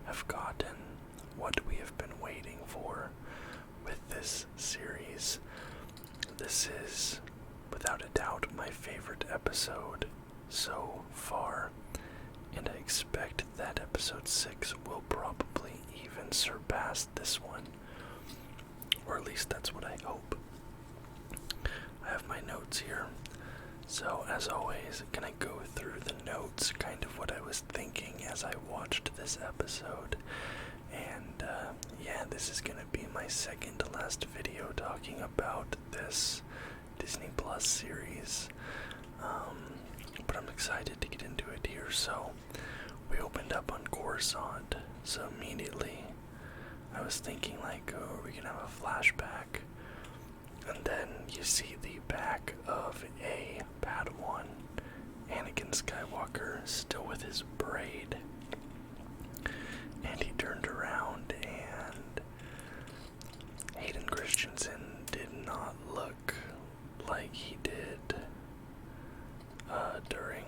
have gotten what we have been waiting for with this series. This is, without a doubt, my favorite episode so far, and I expect that episode 6 will probably even surpass this one, or at least that's what I hope. I have my notes here, so as always, gonna go through the notes, kind of what I was thinking as I watched this episode, and yeah, this is gonna be my second to last video talking about this Disney Plus series, but I'm excited to get into it here. So we opened up on Coruscant, so immediately I was thinking like, oh, are we gonna have a flashback? And then you see the back of a Padawan, Anakin Skywalker, still with his braid, and he turned around and Hayden Christensen did not look like he did during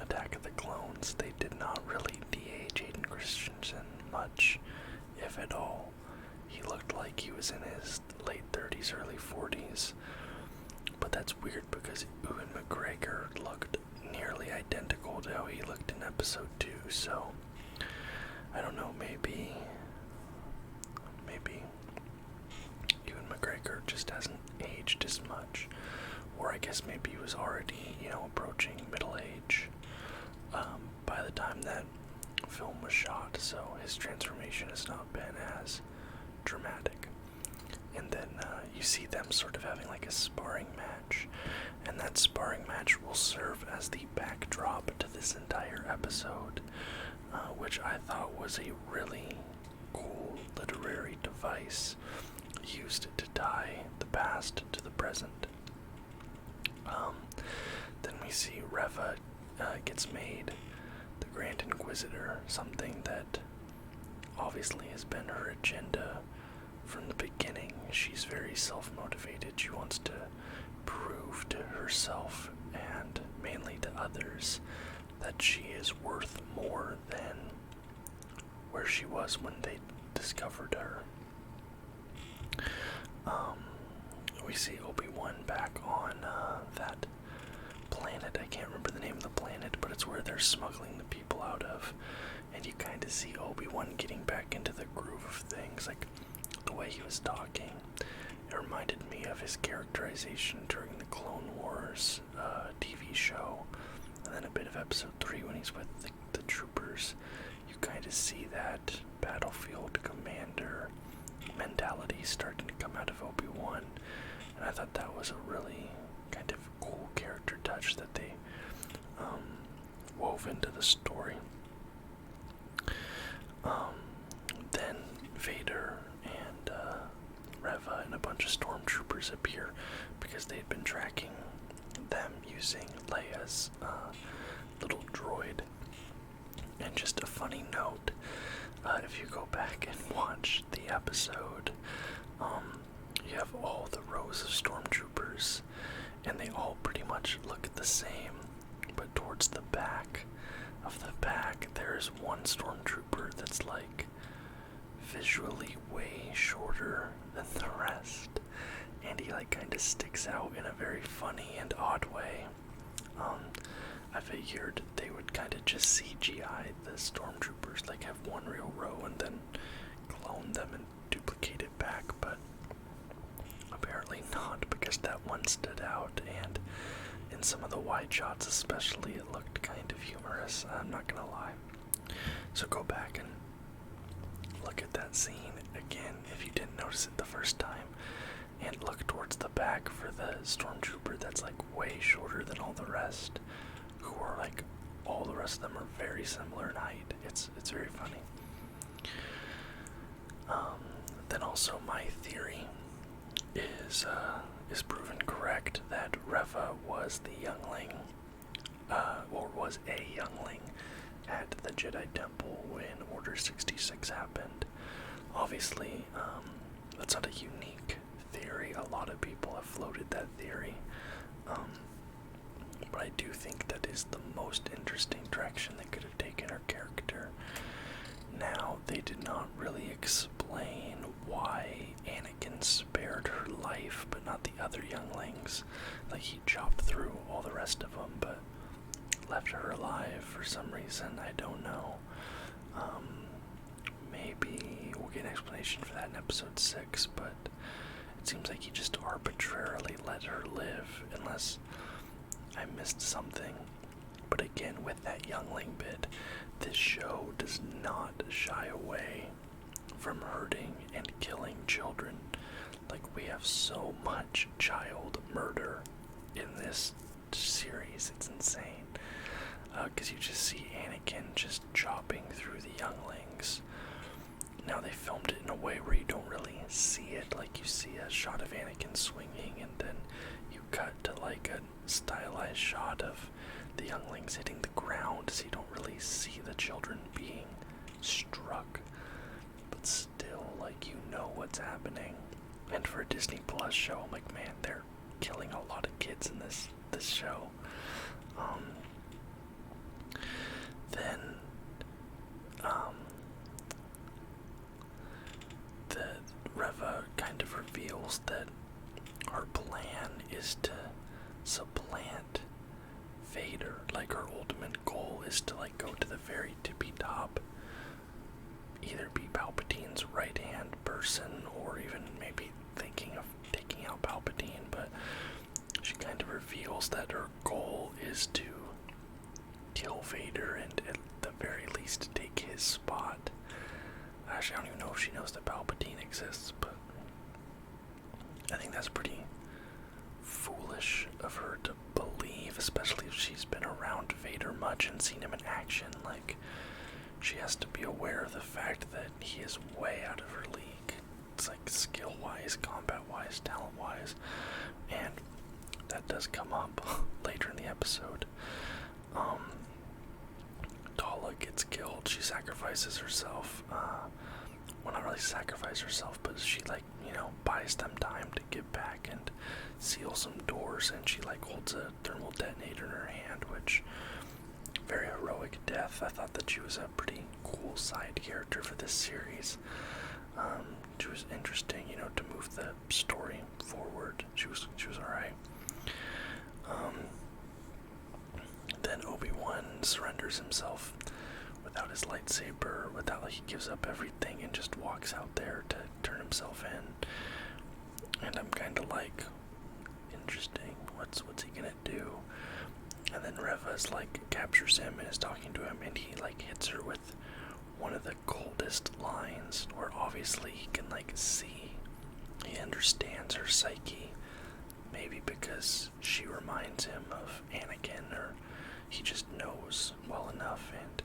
Attack of the Clones. They did not really de-age Hayden Christensen much, if at all. He looked like he was in his late 30s, early 40s. But that's weird because Ewan McGregor looked nearly identical to how he looked in episode 2, so I don't know, maybe Ewan McGregor just hasn't aged as much. Or I guess maybe he was already, approaching middle age by the time that film was shot, so his transformation has not been as dramatic. And then you see them sort of having like a sparring match, and that sparring match will serve as the backdrop to this entire episode, which I thought was a really cool literary device used to tie the past to the present. Then we see Reva gets made the Grand Inquisitor, something that obviously has been her agenda from the beginning. She's very self-motivated. She wants to prove to herself and mainly to others that she is worth more than where she was when they discovered her. We see Obi-Wan back on that planet. I can't remember the name of the planet, but it's where they're smuggling the people out of. And you kind of see Obi-Wan getting back into the groove of things, like the way he was talking. It reminded me of his characterization during the Clone Wars TV show, and then a bit of episode 3 when he's with the troopers. You kind of see that battlefield commander mentality starting to come out of Obi-Wan, and I thought that was a really kind of cool character touch that they wove into the story. Then Vader and Reva and a bunch of stormtroopers appear because they'd been tracking them using Leia's little droid. And just a funny note, if you go back and watch the episode, you have all the rows of stormtroopers, and they all pretty much look the same, but towards the back of the pack, there's one stormtrooper that's like visually way shorter than the rest, and he like kind of sticks out in a very funny and odd way. I figured they would kind of just CGI the stormtroopers, like have one real row and then clone them and duplicate it back, but apparently not, because that one stood out, and in some of the wide shots especially, it looked kind of humorous, I'm not gonna lie. So go back and look at that scene again if you didn't notice it the first time, and look towards the back for the stormtrooper that's like way shorter than all the rest, who are like, all the rest of them are very similar in height. It's very funny. Then also my theory is proven correct that Reva was the youngling, or was a youngling at the Jedi Temple when Order 66 happened. Obviously, that's not a unique theory. A lot of people have floated that theory. But I do think that is the most interesting direction they could have taken her character. Now, they did not really explain why Anakin spared her life, but not the other younglings. Like, he chopped through all the rest of them, but left her alive for some reason. I don't know. Maybe we'll get an explanation for that in episode 6, but it seems like he just arbitrarily let her live, unless I missed something. But again, with that youngling bit, this show does not shy away from hurting and killing children. Like, we have so much child murder in this series, it's insane. Because you just see Anakin just chopping through the younglings. Now, they filmed it in a way where you don't really see it. Like, you see a shot of Anakin swinging, and then you cut to like a stylized shot of the younglings hitting the ground, so you don't really see the children being struck. But still, like, you know what's happening. And for a Disney Plus show, I'm like, man, they're killing a lot of kids in this show. Then the Reva kind of reveals that her plan is to supplant Vader. Like, her ultimate goal is to like go to the very tippy top, either be Palpatine's right hand person or even maybe thinking of taking out Palpatine. But she kind of reveals that her goal is to kill Vader and at the very least take his spot. Actually, I don't even know if she knows that Palpatine exists, but I think that's pretty foolish of her to believe, especially if she's been around Vader much and seen him in action. Like, she has to be aware of the fact that he is way out of her league. It's like skill-wise, combat-wise, talent-wise, and that does come up later in the episode. Dalla gets killed. She sacrifices herself. Well, not really sacrifice herself, but she, like, buys them time to get back and seal some doors, and she, like, holds a thermal detonator in her hand, which, very heroic death. I thought that she was a pretty cool side character for this series. She was interesting, to move the story forward. She was alright. Then Obi-Wan surrenders himself without his lightsaber, he gives up everything and just walks out there to turn himself in. And I'm kind of like, interesting, what's he gonna do? And then Reva's captures him and is talking to him, and he hits her with one of the coldest lines, where obviously he can see, he understands her psyche, maybe because she reminds him of Anakin, or he just knows well enough, and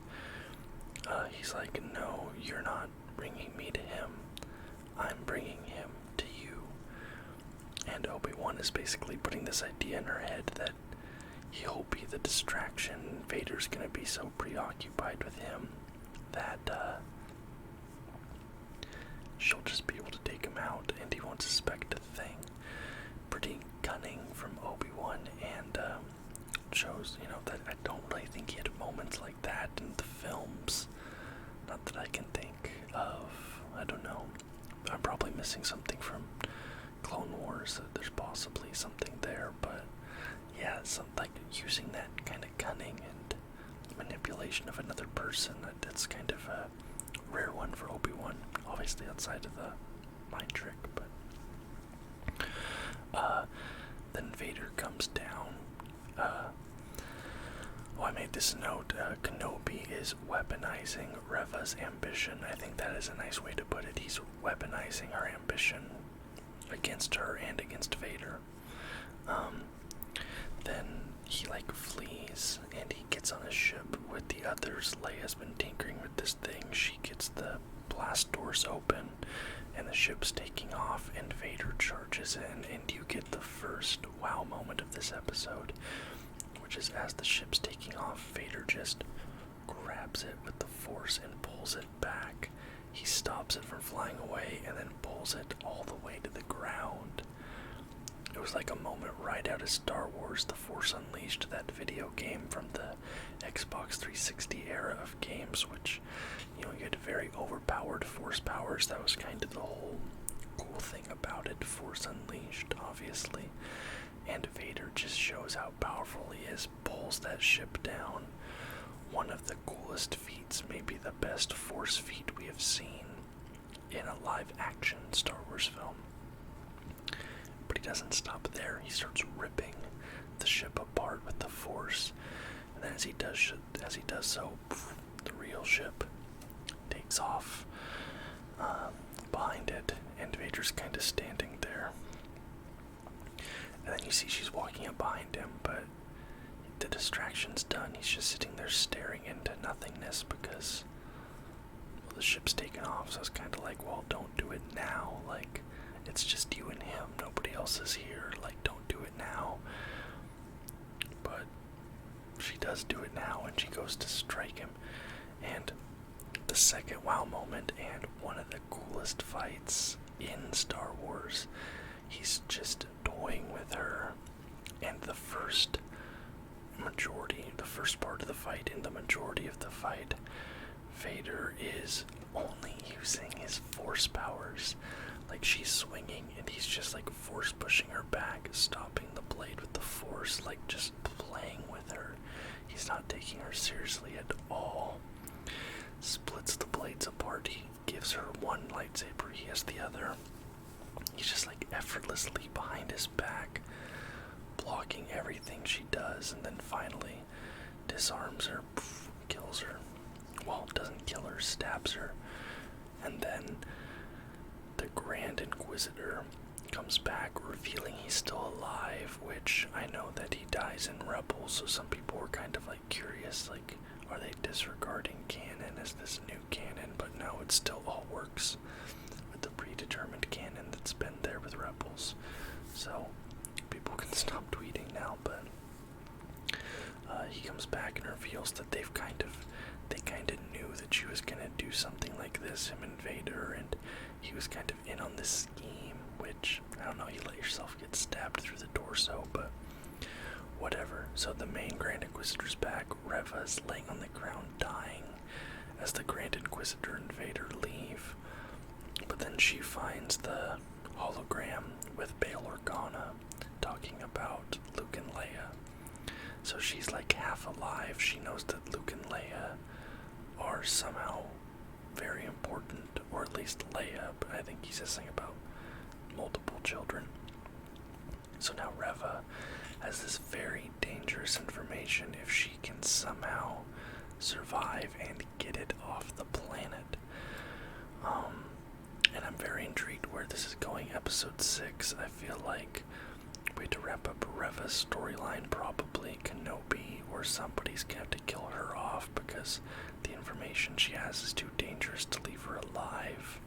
he's like, no, you're not bringing me to him, I'm bringing him to you. And Obi-Wan is basically putting this idea in her head that he'll be the distraction. Vader's gonna be so preoccupied with him that she'll just be able to take him out, and he won't suspect a thing. Pretty cunning from Obi-Wan, and shows, that I don't really think he had moments like that in the films. Not that I can think of. I don't know. I'm probably missing something from Clone Wars. There's possibly something there, but yeah, using that kind of cunning and manipulation of another person, that's kind of a rare one for Obi-Wan, obviously outside of the mind trick, but then Vader comes down. I made this note, Kenobi is weaponizing Reva's ambition. I think that is a nice way to put it. He's weaponizing her ambition against her and against Vader. Then he flees, and he gets on a ship with the others. Leia's been tinkering with this thing. She gets the blast doors open, and the ship's taking off, and Vader charges in, and you get the first wow moment of this episode, which is as the ship's taking off, Vader just grabs it with the Force and pulls it back. He stops it from flying away and then pulls it all the way to the ground. It was like a moment right out of Star Wars The Force Unleashed, that video game from the Xbox 360 era of games, which, you had very overpowered Force powers. That was kind of the whole cool thing about it, Force Unleashed, obviously. And Vader just shows how powerful he is, pulls that ship down. One of the coolest feats, maybe the best Force feat we have seen in a live-action Star Wars film. But he doesn't stop there. He starts ripping the ship apart with the Force, and then as he does so, the real ship takes off behind it, and Vader's kind of standing there. And then you see she's walking up behind him, but the distraction's done. He's just sitting there staring into nothingness because, well, the ship's taken off. So it's kind of like, well, don't do it now. Like, it's just you and him. Nobody else is here. Like, don't do it now. But she does do it now, and she goes to strike him. And the second wow moment, and one of the coolest fights in Star Wars. He's just toying with her, and the first part of the fight, and the majority of the fight, Vader is only using his Force powers. Like, she's swinging, and he's just like Force pushing her back, stopping the blade with the Force, like just playing with her. He's not taking her seriously at all. Splits the blades apart. He gives her one lightsaber, he has the other. He's just like effortlessly behind his back, blocking everything she does, and then finally disarms her, kills her. Well, doesn't kill her, stabs her. And then the Grand Inquisitor comes back, revealing he's still alive, which I know that he dies in Rebels, so some people were kind of like curious, like, are they disregarding canon? Is this new canon? But no, it still all works with the predetermined canon that's been there with Rebels. So people can stop tweeting now, but he comes back and reveals that they kind of knew that she was gonna do something like this, him and Vader, and he was kind of in on this scheme, which, I don't know, you let yourself get stabbed through the torso, but whatever. So the main Grand Inquisitor's back. Reva's laying on the ground dying as the Grand Inquisitor and Vader leave. But then she finds the hologram with Bail Organa talking about Luke and Leia. So she's like half alive. She knows that Luke and Leia are somehow very important, or at least Leia, but I think he says something about multiple children. So now Reva has this very dangerous information if she can somehow survive and get it off the planet. And I'm very intrigued where this is going. Episode 6, I feel like we have to wrap up Reva's storyline. Probably Kenobi or somebody's gonna have to kill her off because the information she has is too dangerous to leave her alive.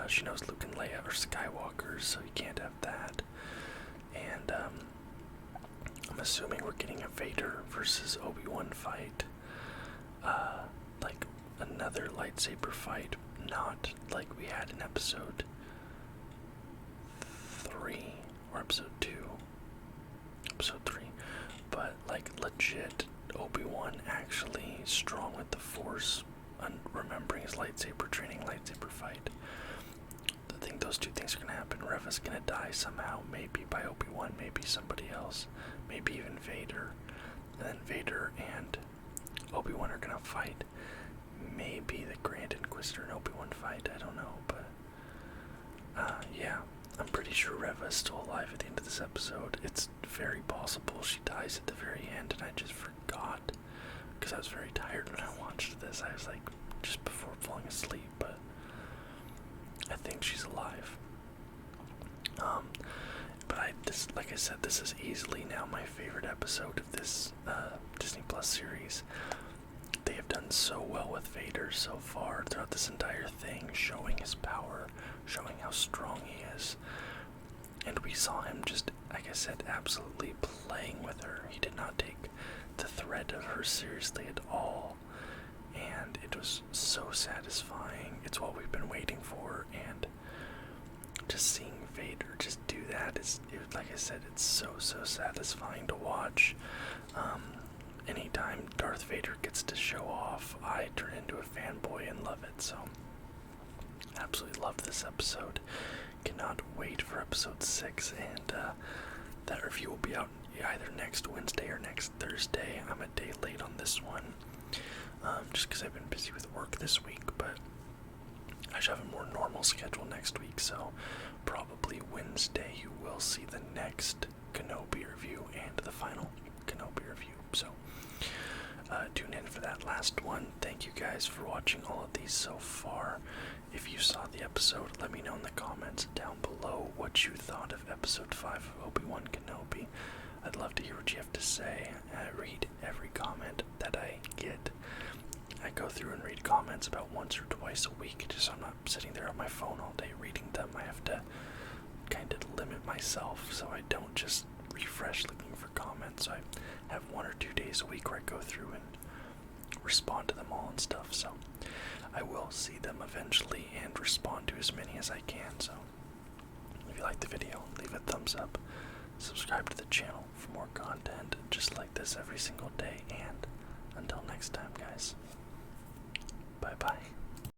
She knows Luke and Leia are Skywalkers, so you can't have that. And I'm assuming we're getting a Vader versus Obi-Wan fight. Like another lightsaber fight, not like we had in episode 3 or episode 2. Episode 3. But like legit Obi-Wan actually strong with the Force, remembering his lightsaber training, lightsaber fight. I think those two things are gonna happen. Reva's gonna die somehow, maybe by Obi-Wan, maybe somebody else, maybe even Vader. And then Vader and Obi-Wan are gonna fight. Maybe the Grand Inquisitor and Obi-Wan fight, I don't know, but yeah, I'm pretty sure Reva is still alive at the end of this episode. It's very possible she dies at the very end, and I just forgot, because I was very tired when I watched this. I was like, just before falling asleep, but I think she's alive. But like I said, this is easily now my favorite episode of this Disney Plus series. They have done so well with Vader so far throughout this entire thing, showing his power, showing how strong he is. And we saw him just, like I said, absolutely playing with her. He did not take the threat of her seriously at all. And it was so satisfying. It's what we've been waiting for, and just seeing Vader just do that like I said, it's so satisfying to watch. Anytime Darth Vader gets to show off, I turn into a fanboy and love it. So, absolutely love this episode. Cannot wait for episode 6, and that review will be out either next Wednesday or next Thursday. I'm a day late on this one, just because I've been busy with work this week, but I should have a more normal schedule next week, so probably Wednesday you will see the next Kenobi review and the final Kenobi review. So tune in for that last one. Thank you guys for watching all of these so far. If you saw the episode, let me know in the comments down below what you thought of episode 5 of Obi-Wan Kenobi. I'd love to hear what you have to say. I read every comment that I get. I go through and read comments about once or twice a week, just so I'm not sitting there on my phone all day reading them. I have to kind of limit myself so I don't just refresh looking for comments. So I have 1 or 2 days a week where I go through and respond to them all and stuff. So I will see them eventually and respond to as many as I can. So if you like the video, leave a thumbs up. Subscribe to the channel for more content just like this every single day. And until next time, guys. Bye-bye.